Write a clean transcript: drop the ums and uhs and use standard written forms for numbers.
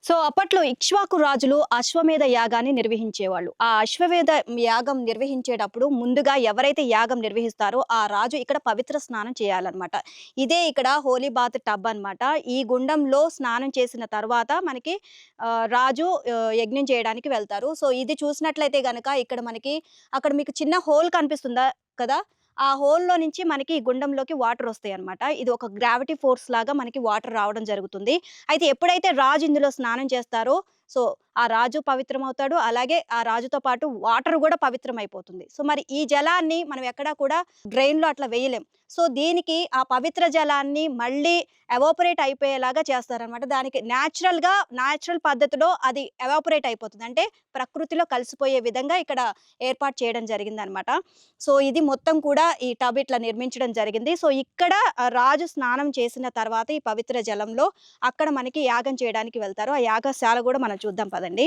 So అప్పట్లో ఇక్ష్వాకు రాజులు అశ్వమేధ యాగాన్ని నిర్వహించేవాళ్ళు. ఆ అశ్వమేధ యాగం నిర్వహించేటప్పుడు ముందుగా ఎవరైతే యాగం నిర్వహిస్తారో ఆ రాజు ఇక్కడ పవిత్ర స్నానం చేయాలన్నమాట. ఇదే ఇక్కడ హోలీ బాత్ టబ్ అన్నమాట. ఈ గుండంలో స్నానం చేసిన తర్వాత మనకి రాజు యజ్ఞం చేయడానికి వెళ్తారు. సో ఇది చూసినట్లయితే గనక ఇక్కడ మనకి అక్కడ మీకు చిన్న హోల్ కనిపిస్తుందా కదా! ఆ హోల్‌లో నుంచి మనకి ఈ గుండంలోకి వాటర్ వస్తాయన్నమాట. ఇది ఒక గ్రావిటీ ఫోర్స్ లాగా మనకి వాటర్ రావడం జరుగుతుంది. అయితే ఎప్పుడైతే రాజు ఇందులో స్నానం చేస్తారో, సో, ఆ రాజు పవిత్రమవుతాడు. అలాగే ఆ రాజుతో పాటు వాటర్ గూడా పవిత్రమైపోతుంది. సో, మరి ఈ జలాన్ని మనం ఎక్కడా కూడా డ్రైన్‌లో అట్లా వేయలేం. సో, దీనికి ఆ పవిత్ర జలాన్ని మళ్ళీ ఎవాపరేట్ అయిపోయేలాగా చేస్తారనమాట. దానికి నేచురల్ పద్ధతిలో అది ఎవాపరేట్ అయిపోతుంది. అంటే ప్రకృతిలో కలిసిపోయే విధంగా ఇక్కడ ఏర్పాటు చేయడం జరిగిందనమాట. సో, ఇది మొత్తం కూడా ఈ టబ్ ఇట్లా నిర్మించడం జరిగింది. సో, ఇక్కడ రాజు స్నానం చేసిన తర్వాత ఈ పవిత్ర జలంలో అక్కడ మనకి యాగం చేయడానికి వెళ్తారు. ఆ యాగశాల గూడా మనం చూద్దాం పదండి.